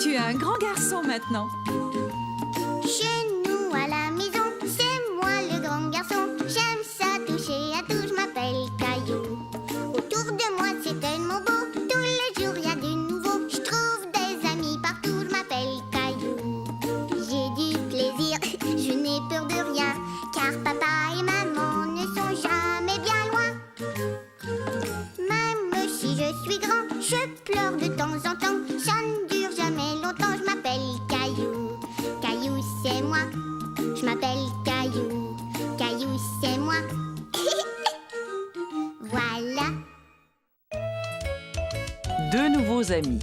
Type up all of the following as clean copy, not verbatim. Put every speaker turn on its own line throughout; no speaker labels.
Tu es un grand garçon maintenant.
Chez nous à la maison, c'est moi le grand garçon. J'aime ça toucher à tout, je m'appelle Caillou. Autour de moi c'est tellement beau, tous les jours il y a du nouveau. Je trouve des amis partout, je m'appelle Caillou. J'ai du plaisir, je n'ai peur de rien, car papa et maman ne sont jamais bien loin. Même si je suis grand, je pleure de temps en temps. Ça ne dure jamais longtemps, je m'appelle Caillou. Caillou, c'est moi. Je m'appelle Caillou. Caillou, c'est moi. Voilà.
Deux nouveaux amis.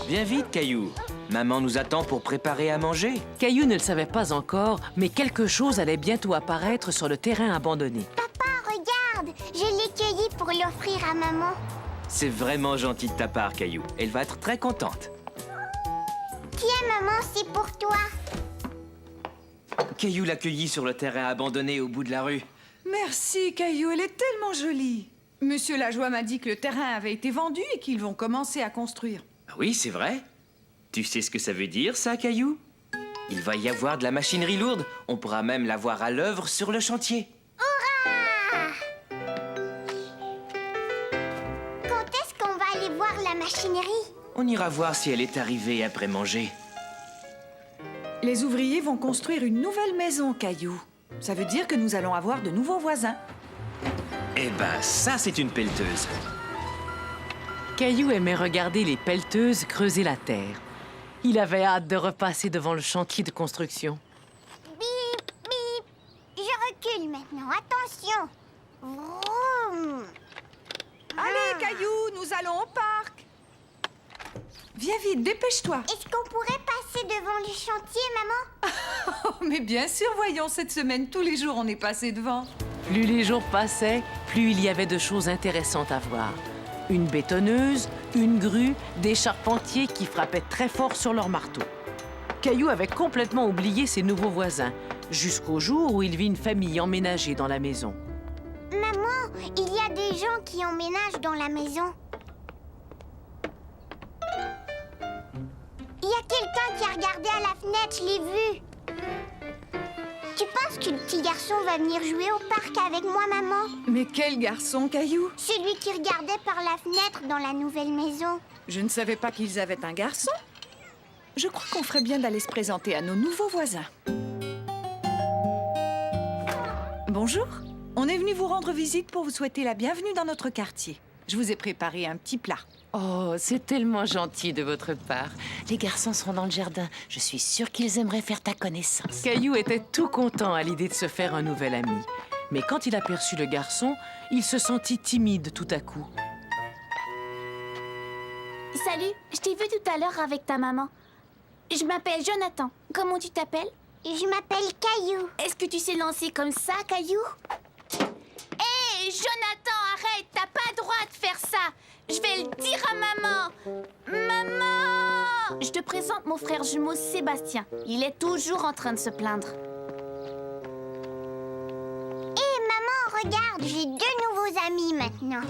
Viens vite, Caillou. Maman nous attend pour préparer à manger.
Caillou ne le savait pas encore, mais quelque chose allait bientôt apparaître sur le terrain abandonné.
Papa, regarde. Je l'ai cueilli pour l'offrir à maman.
C'est vraiment gentil de ta part, Caillou. Elle va être très contente.
Tiens, maman, c'est pour toi.
Caillou l'a cueillie sur le terrain abandonné au bout de la rue.
Merci, Caillou, elle est tellement jolie. Monsieur Lajoie m'a dit que le terrain avait été vendu et qu'ils vont commencer à construire.
Ah oui, c'est vrai. Tu sais ce que ça veut dire, ça, Caillou? Il va y avoir de la machinerie lourde. On pourra même la voir à l'œuvre sur le chantier.
Ah! Quand est-ce qu'on va aller voir la machinerie?
On ira voir si elle est arrivée après manger.
Les ouvriers vont construire une nouvelle maison, Caillou. Ça veut dire que nous allons avoir de nouveaux voisins.
Eh ben, ça, c'est une pelleteuse.
Caillou aimait regarder les pelleteuses creuser la terre. Il avait hâte de repasser devant le chantier de construction.
Bip, bip. Je recule maintenant. Attention. Vroom.
Allez, Caillou, nous allons au parc. Viens vite, dépêche-toi.
Est-ce qu'on pourrait passer devant le chantier, maman?
Oh, mais bien sûr, voyons, cette semaine, tous les jours, on est passé devant.
Plus les jours passaient, plus il y avait de choses intéressantes à voir. Une bétonneuse, une grue, des charpentiers qui frappaient très fort sur leur marteau. Caillou avait complètement oublié ses nouveaux voisins, jusqu'au jour où il vit une famille emménager dans la maison.
Maman, il y a des gens qui emménagent dans la maison. Il y a quelqu'un qui a regardé à la fenêtre, je l'ai vu. Tu penses que le petit garçon va venir jouer au parc avec moi, maman?
Mais quel garçon, Caillou.
Celui qui regardait par la fenêtre dans la nouvelle maison.
Je ne savais pas qu'ils avaient un garçon. Je crois qu'on ferait bien d'aller se présenter à nos nouveaux voisins. Bonjour. On est venu vous rendre visite pour vous souhaiter la bienvenue dans notre quartier. Je vous ai préparé un petit plat.
Oh, c'est tellement gentil de votre part. Les garçons seront dans le jardin. Je suis sûre qu'ils aimeraient faire ta connaissance.
Caillou était tout content à l'idée de se faire un nouvel ami. Mais quand il aperçut le garçon, il se sentit timide tout à coup.
Salut, je t'ai vu tout à l'heure avec ta maman. Je m'appelle Jonathan. Comment tu t'appelles?
Je m'appelle Caillou.
Est-ce que tu sais lancer comme ça, Caillou? Hé, Jonathan, arrête! T'as pas le droit de faire ça! Je vais le dire à maman! Maman! Je te présente mon frère jumeau Sébastien. Il est toujours en train de se plaindre.
Hé, maman, regarde, j'ai deux nouveaux amis maintenant.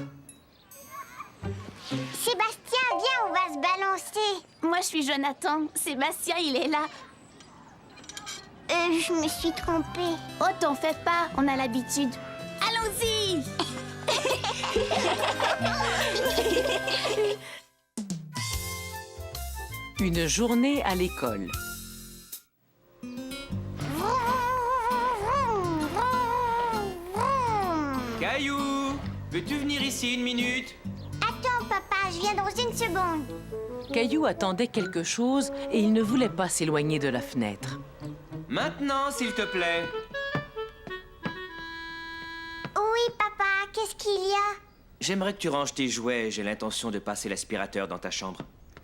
Sébastien, viens, on va se balancer.
Moi, je suis Jonathan. Sébastien, il est là.
Je me suis trompée.
Oh, t'en fais pas, on a l'habitude. Allons-y!
Une journée à l'école.
Caillou, veux-tu venir ici une minute?
Attends, papa, je viens dans une seconde.
Caillou attendait quelque chose et il ne voulait pas s'éloigner de la fenêtre.
Maintenant, s'il te plaît.
Oui, papa, qu'est-ce qu'il y a?
J'aimerais que tu ranges tes jouets. J'ai l'intention de passer l'aspirateur dans ta chambre.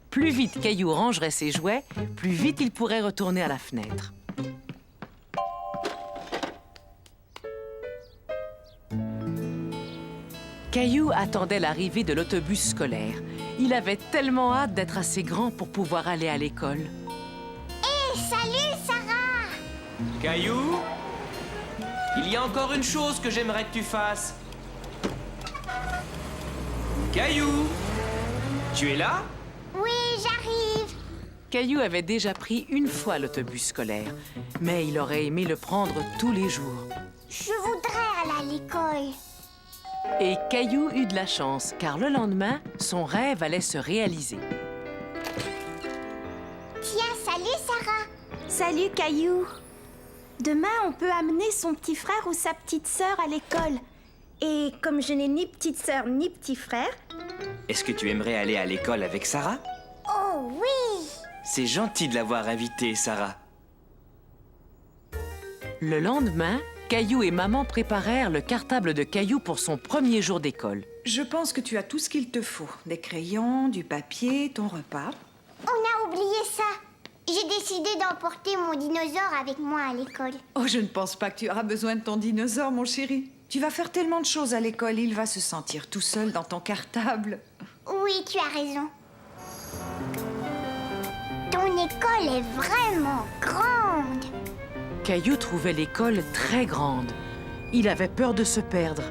Plus vite Caillou rangerait ses jouets, plus vite il pourrait retourner à la fenêtre. Caillou attendait l'arrivée de l'autobus scolaire. Il avait tellement hâte d'être assez grand pour pouvoir aller à l'école.
Hé, salut, Sarah!
Caillou? Il y a encore une chose que j'aimerais que tu fasses. Caillou, tu es là?
Oui, j'arrive.
Caillou avait déjà pris une fois l'autobus scolaire, mais il aurait aimé le prendre tous les jours.
Je voudrais aller à l'école.
Et Caillou eut de la chance, car le lendemain, son rêve allait se réaliser.
Tiens, salut Sarah.
Salut Caillou. Demain, on peut amener son petit frère ou sa petite sœur à l'école. Et comme je n'ai ni petite sœur ni petit frère,
Est-ce que tu aimerais aller à l'école avec Sarah?
Oh oui.
C'est gentil de l'avoir invitée, Sarah.
Le lendemain, Caillou et maman préparèrent le cartable de Caillou pour son premier jour d'école.
Je pense que tu as tout ce qu'il te faut. Des crayons, du papier, ton repas.
On a oublié ça. J'ai décidé d'emporter mon dinosaure avec moi à l'école.
Oh, je ne pense pas que tu auras besoin de ton dinosaure, mon chéri. Tu vas faire tellement de choses à l'école, il va se sentir tout seul dans ton cartable.
Oui, tu as raison. Ton école est vraiment grande.
Caillou trouvait l'école très grande. Il avait peur de se perdre.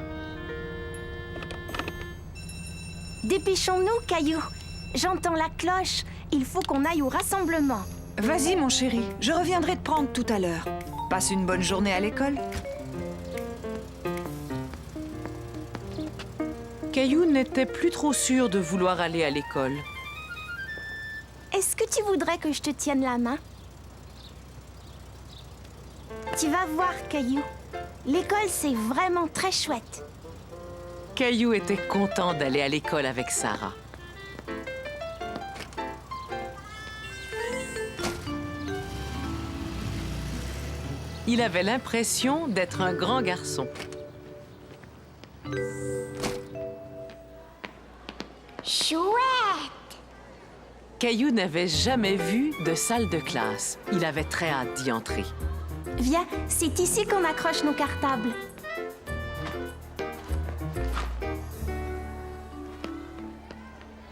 dépêchons-nous, Caillou. J'entends la cloche. Il faut qu'on aille au rassemblement.
Vas-y, mon chéri, je reviendrai te prendre tout à l'heure. Passe une bonne journée à l'école.
Caillou n'était plus trop sûr de vouloir aller à l'école.
Est-ce que tu voudrais que je te tienne la main? Tu vas voir, Caillou. L'école, c'est vraiment très chouette.
Caillou était content d'aller à l'école avec Sarah. Il avait l'impression d'être un grand garçon.
Chouette!
Caillou n'avait jamais vu de salle de classe. Il avait très hâte d'y entrer.
Viens, c'est ici qu'on accroche nos cartables.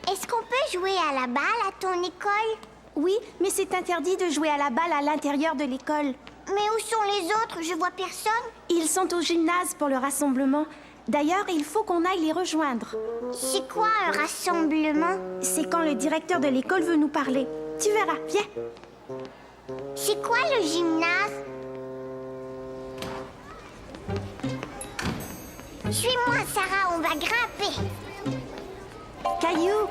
Est-ce qu'on peut jouer à la balle à ton école?
Oui, mais c'est interdit de jouer à la balle à l'intérieur de l'école.
Mais où sont les autres? Je vois personne.
Ils sont au gymnase pour le rassemblement. D'ailleurs, il faut qu'on aille les rejoindre.
C'est quoi un rassemblement?
C'est quand le directeur de l'école veut nous parler. Tu verras, viens.
C'est quoi le gymnase? Suis-moi, Sarah, on va grimper.
Caillou,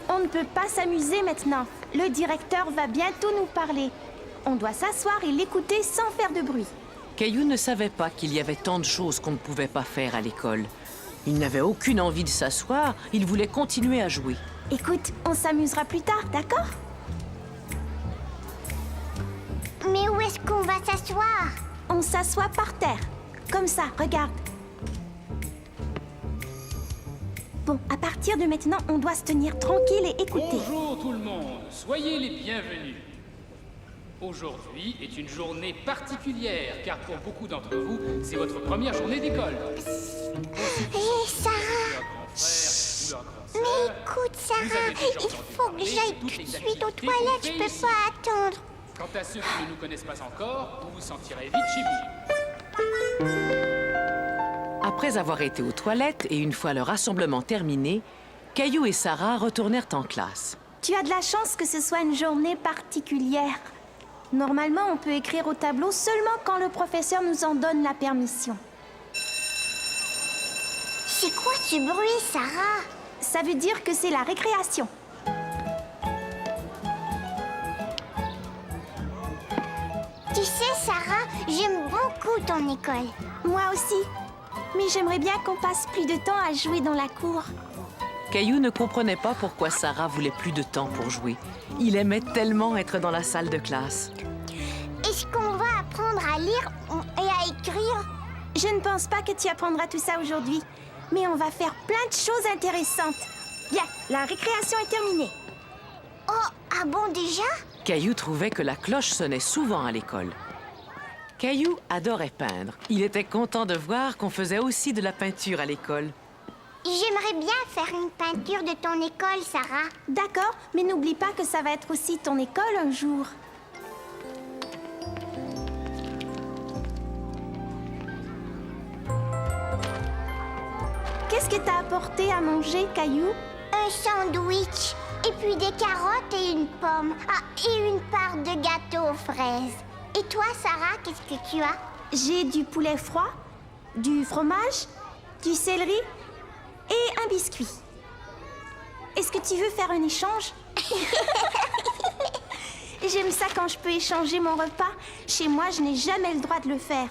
on ne peut pas s'amuser maintenant. Le directeur va bientôt nous parler. On doit s'asseoir et l'écouter sans faire de bruit.
Caillou ne savait pas qu'il y avait tant de choses qu'on ne pouvait pas faire à l'école. Il n'avait aucune envie de s'asseoir, il voulait continuer à jouer.
Écoute, on s'amusera plus tard, d'accord?
Mais où est-ce qu'on va s'asseoir?
On s'assoit par terre. Comme ça, regarde. Bon, à partir de maintenant, on doit se tenir tranquille et écouter.
Bonjour tout le monde, soyez les bienvenus. Aujourd'hui est une journée particulière, car pour beaucoup d'entre vous, c'est votre première journée d'école.
Hé, Sarah! Mais écoute, Sarah, il faut que j'aille tout de suite aux toilettes, je peux pas attendre.
Quant à ceux qui ne nous connaissent pas encore, vous vous sentirez vite chez vous.
Après avoir été aux toilettes et une fois le rassemblement terminé, Caillou et Sarah retournèrent en classe.
Tu as de la chance que ce soit une journée particulière. Normalement, on peut écrire au tableau seulement quand le professeur nous en donne la permission.
C'est quoi ce bruit, Sarah?
Ça veut dire que c'est la récréation.
Tu sais, Sarah, j'aime beaucoup ton école.
Moi aussi. Mais j'aimerais bien qu'on passe plus de temps à jouer dans la cour.
Caillou ne comprenait pas pourquoi Sarah voulait plus de temps pour jouer. Il aimait tellement être dans la salle de classe.
Est-ce qu'on va apprendre à lire et à écrire?
Je ne pense pas que tu apprendras tout ça aujourd'hui. Mais on va faire plein de choses intéressantes. Bien, la récréation est terminée.
Oh, ah bon déjà?
Caillou trouvait que la cloche sonnait souvent à l'école. Caillou adorait peindre. Il était content de voir qu'on faisait aussi de la peinture à l'école.
J'aimerais bien faire une peinture de ton école, Sarah.
D'accord, mais n'oublie pas que ça va être aussi ton école un jour. Qu'est-ce que t'as apporté à manger, Caillou?
Un sandwich, et puis des carottes et une pomme. Ah, et une part de gâteau aux fraises. Et toi, Sarah, qu'est-ce que tu as?
J'ai du poulet froid, du fromage, du céleri et un biscuit. Est-ce que tu veux faire un échange? J'aime ça quand je peux échanger mon repas. Chez moi, je n'ai jamais le droit de le faire.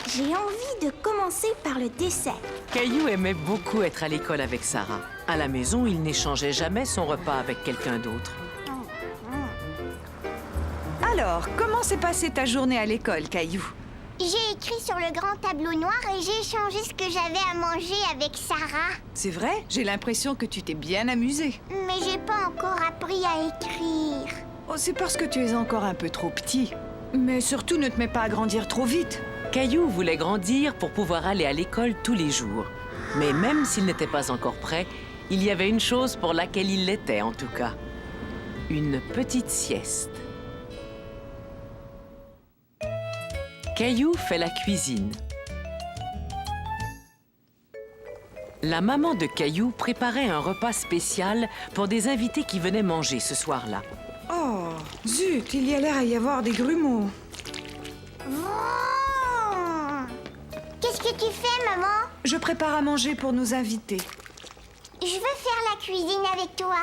J'ai envie de commencer par le dessert.
Caillou aimait beaucoup être à l'école avec Sarah. À la maison, il n'échangeait jamais son repas avec quelqu'un d'autre.
Alors, comment s'est passée ta journée à l'école, Caillou?
J'ai écrit sur le grand tableau noir et j'ai échangé ce que j'avais à manger avec Sarah.
C'est vrai? J'ai l'impression que tu t'es bien amusée.
Mais j'ai pas encore appris à écrire.
Oh, c'est parce que tu es encore un peu trop petit. Mais surtout, ne te mets pas à grandir trop vite.
Caillou voulait grandir pour pouvoir aller à l'école tous les jours. Mais même s'il n'était pas encore prêt, il y avait une chose pour laquelle il l'était en tout cas. Une petite sieste. Caillou fait la cuisine. La maman de Caillou préparait un repas spécial pour des invités qui venaient manger ce soir-là.
Oh, zut, il y a l'air à y avoir des grumeaux.
Vroom. Qu'est-ce que tu fais, maman?
Je prépare à manger pour nos invités.
Je veux faire la cuisine avec toi.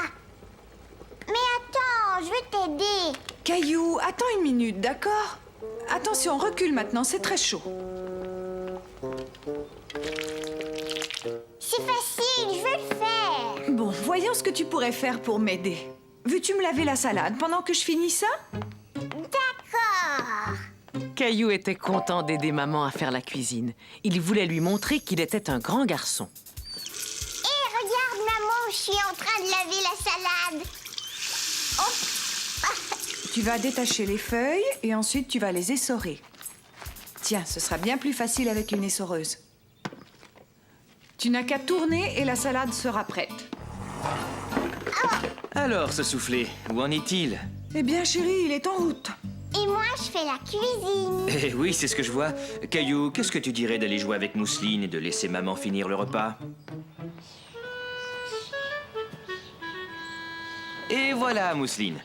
Mais attends, je veux t'aider.
Caillou, attends une minute, d'accord? Attention, recule maintenant, c'est très chaud.
C'est facile, je veux le faire.
Bon, voyons ce que tu pourrais faire pour m'aider. Veux-tu me laver la salade pendant que je finis ça?
D'accord.
Caillou était content d'aider maman à faire la cuisine. Il voulait lui montrer qu'il était un grand garçon.
Et regarde, maman, je suis en train de laver la salade.
Tu vas détacher les feuilles et ensuite tu vas les essorer. Tiens, ce sera bien plus facile avec une essoreuse. Tu n'as qu'à tourner et la salade sera prête.
Alors, ce soufflé, où en est-il?
Eh bien, chérie, il est en route.
Et moi, je fais la cuisine.
Eh oui, c'est ce que je vois. Caillou, qu'est-ce que tu dirais d'aller jouer avec Mousseline et de laisser maman finir le repas? Et voilà, Mousseline.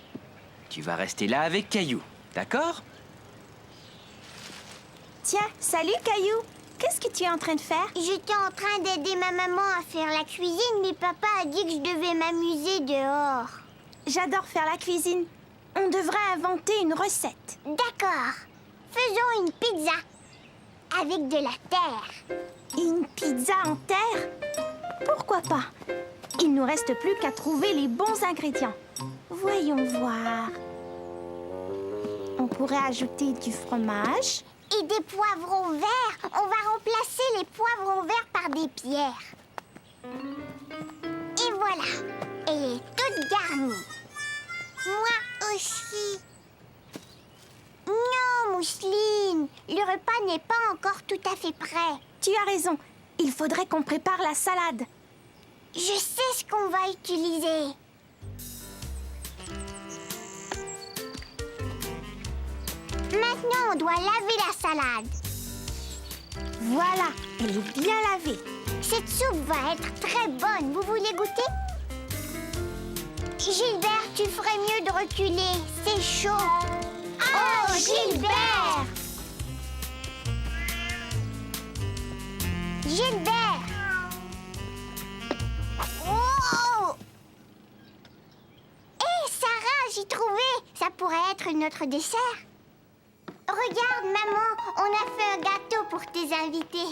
Tu vas rester là avec Caillou, d'accord?
Tiens, salut, Caillou. Qu'est-ce que tu es en train de faire?
J'étais en train d'aider ma maman à faire la cuisine, mais papa a dit que je devais m'amuser dehors.
J'adore faire la cuisine. On devrait inventer une recette.
D'accord. Faisons une pizza avec de la terre.
Une pizza en terre? Pourquoi pas? Il nous reste plus qu'à trouver les bons ingrédients. Voyons voir. On pourrait ajouter du fromage.
Et des poivrons verts. On va remplacer les poivrons verts par des pierres. Et voilà. Elle est toute garnie. Moi aussi. Non, Mousseline. Le repas n'est pas encore tout à fait prêt.
Tu as raison. Il faudrait qu'on prépare la salade.
Je sais ce qu'on va utiliser. Maintenant, on doit laver la salade.
Voilà, elle est bien lavée.
Cette soupe va être très bonne. Vous voulez goûter? Gilbert, tu ferais mieux de reculer. C'est chaud. Oh, Gilbert! Gilbert! Oh! Hé, Sarah, j'ai trouvé. Ça pourrait être notre dessert. Regarde, maman, on a fait un gâteau pour tes invités.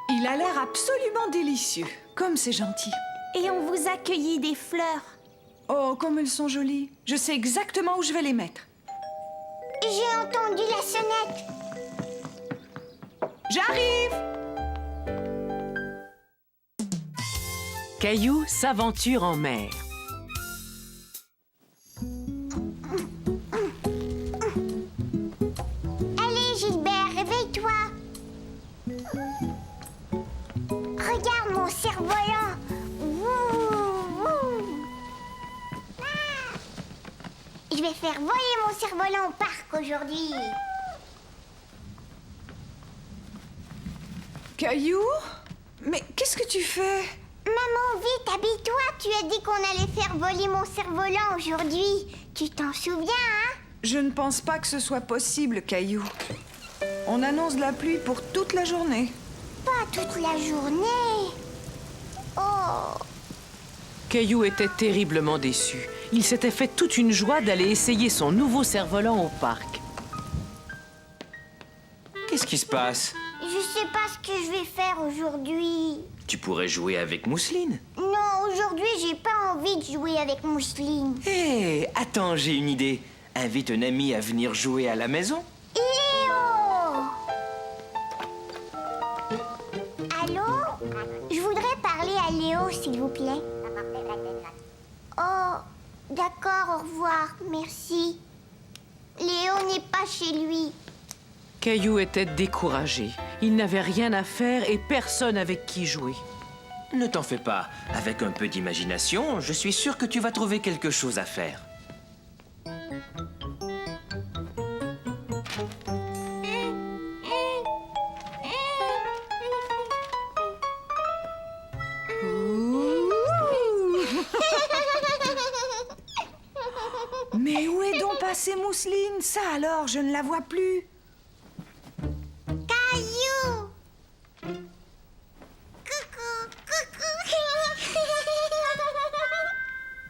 Il a l'air absolument délicieux. Comme c'est gentil.
Et on vous a cueilli des fleurs.
Oh, comme elles sont jolies. Je sais exactement où je vais les mettre.
J'ai entendu la sonnette.
J'arrive!
Caillou s'aventure en mer.
Allez, Gilbert, réveille-toi. Regarde mon cerf-volant. Wouh, wouh. Ah. Je vais faire voler mon cerf-volant au parc aujourd'hui.
Caillou? Mais qu'est-ce que tu fais?
Maman, vite, habille-toi. Tu as dit qu'on allait faire voler mon cerf-volant aujourd'hui. Tu t'en souviens, hein?
Je ne pense pas que ce soit possible, Caillou. On annonce de la pluie pour toute la journée.
Pas toute la journée. Oh,
Caillou était terriblement déçu. Il s'était fait toute une joie d'aller essayer son nouveau cerf-volant au parc.
Qu'est-ce qui se passe?
je sais pas ce que je vais faire aujourd'hui.
Tu pourrais jouer avec Mousseline.
Non, aujourd'hui, j'ai pas envie de jouer avec Mousseline.
Hé, attends, j'ai une idée. Invite un ami à venir jouer à la maison.
Léo! Allô? Je voudrais parler à Léo, s'il vous plaît. Oh, d'accord, au revoir, merci. Léo n'est pas chez lui.
Caillou était découragé. Il n'avait rien à faire et personne avec qui jouer.
Ne t'en fais pas. Avec un peu d'imagination, je suis sûr que tu vas trouver quelque chose à faire.
Mais où est donc passée Mousseline? Ça alors, je ne la vois plus.
Caillou! Coucou, coucou!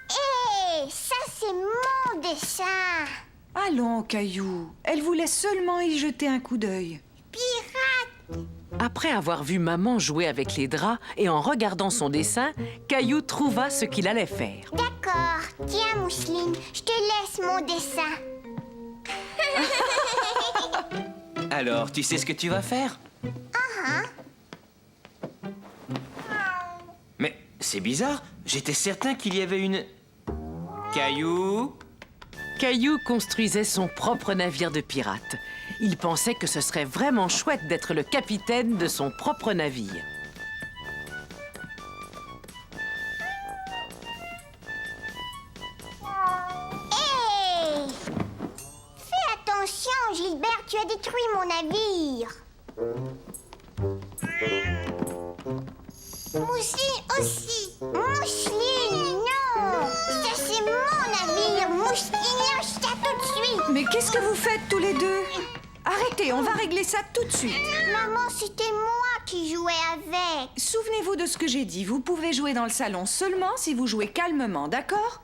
Hé, ça c'est mon dessin!
Allons, Caillou. Elle voulait seulement y jeter un coup d'œil.
Pirate!
Après avoir vu maman jouer avec les draps et en regardant son dessin, Caillou trouva ce qu'il allait faire.
D'accord, tiens Mousseline, je te laisse mon dessin.
Alors, tu sais ce que tu vas faire? Mais c'est bizarre. J'étais certain qu'il y avait une... Caillou?
Caillou construisait son propre navire de pirate. Il pensait que ce serait vraiment chouette d'être le capitaine de son propre navire.
Hé! Fais attention, Gilbert, tu as détruit mon navire. Mousseline aussi. Mousseline, non! Ça c'est mon navire. Mousseline, lâche ça tout de suite.
Mais qu'est-ce que vous faites tous les deux? Arrêtez, on va régler ça tout de suite.
Maman, c'était moi qui jouais avec.
Souvenez-vous de ce que j'ai dit. Vous pouvez jouer dans le salon seulement si vous jouez calmement, d'accord?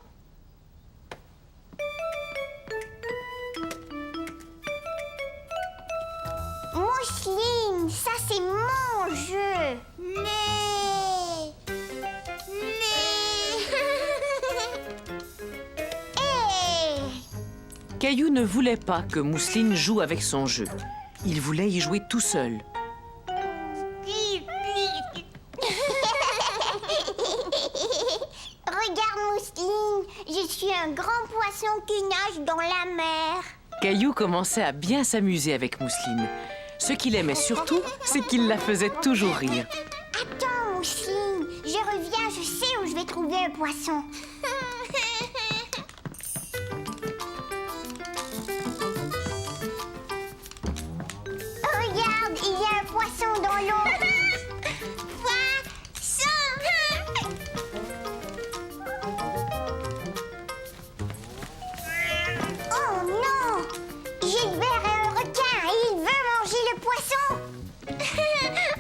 Mousseline, ça c'est mon jeu. Mais... Hé!
Caillou ne voulait pas que Mousseline joue avec son jeu. Il voulait y jouer tout seul.
Regarde Mousseline, je suis un grand poisson qui nage dans la mer.
Caillou commençait à bien s'amuser avec Mousseline. Ce qu'il aimait surtout, c'est qu'il la faisait toujours rire.
Attends Mousseline, je reviens, je sais où je vais trouver un poisson. Regarde, il y a un poisson dans l'eau. Poisson! Oh non! Gilbert est un requin et il veut manger le poisson.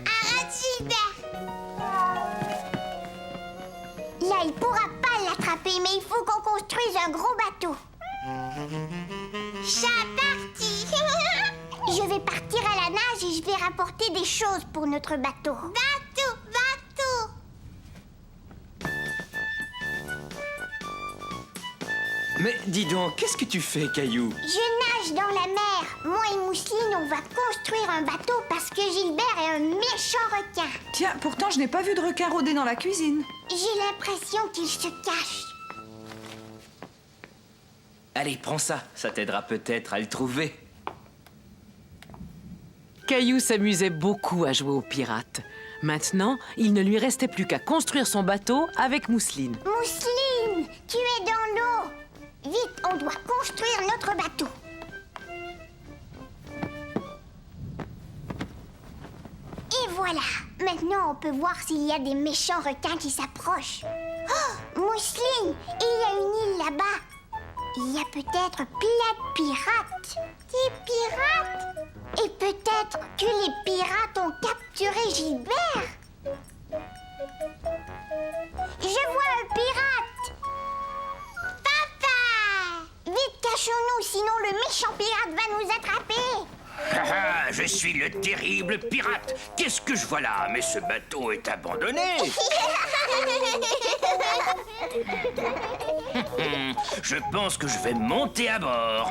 Arrête Gilbert! Là, il pourra pas l'attraper, mais il faut qu'on construise un gros bateau. Chat parti! Je vais partir à la nage et je vais rapporter des choses pour notre bateau. Bateau, bateau!
Mais dis donc, qu'est-ce que tu fais, Caillou?
Je nage dans la mer. Moi et Mousseline, on va construire un bateau parce que Gilbert est un méchant requin.
Tiens, pourtant, je n'ai pas vu de requin rôder dans la cuisine.
J'ai l'impression qu'il se cache.
Allez, prends ça. Ça t'aidera peut-être à le trouver.
Caillou s'amusait beaucoup à jouer aux pirates. Maintenant, il ne lui restait plus qu'à construire son bateau avec Mousseline.
Mousseline, tu es dans l'eau. Vite, on doit construire notre bateau. Et voilà. Maintenant, on peut voir s'il y a des méchants requins qui s'approchent. Oh, Mousseline, il y a une île là-bas. Il y a peut-être plein de pirates. Des pirates? Et peut-être que les pirates ont capturé Gilbert. Je vois un pirate. Papa! Vite, cachons-nous, sinon le méchant pirate va nous attraper.
Ah, je suis le terrible pirate. Qu'est-ce que je vois là? Mais ce bateau est abandonné. Je pense que je vais monter à bord.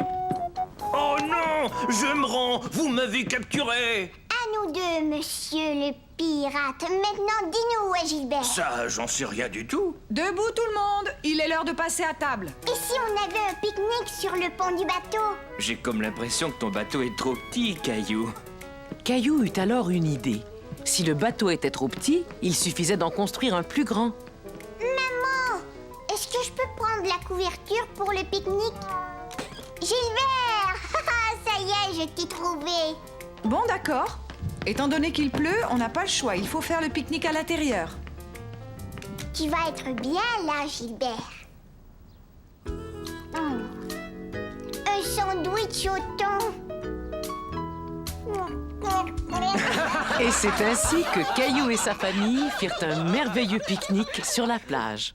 Oh non, je me rends. Vous m'avez capturé.
À nous deux, monsieur le pirate. Maintenant, dis-nous où est Gilbert.
Ça, j'en sais rien du tout.
Debout tout le monde, il est l'heure de passer à table.
Et si on avait un pique-nique sur le pont du bateau?
J'ai comme l'impression que ton bateau est trop petit, Caillou.
Caillou eut alors une idée. Si le bateau était trop petit, il suffisait d'en construire un plus grand.
Maman, est-ce que je peux prendre la couverture pour le pique-nique? Gilbert! Ça y est, je t'ai trouvé.
Bon, d'accord. Étant donné qu'il pleut, on n'a pas le choix. Il faut faire le pique-nique à l'intérieur.
Tu vas être bien là, Gilbert. Un sandwich au thon.
Et c'est ainsi que Caillou et sa famille firent un merveilleux pique-nique sur la plage.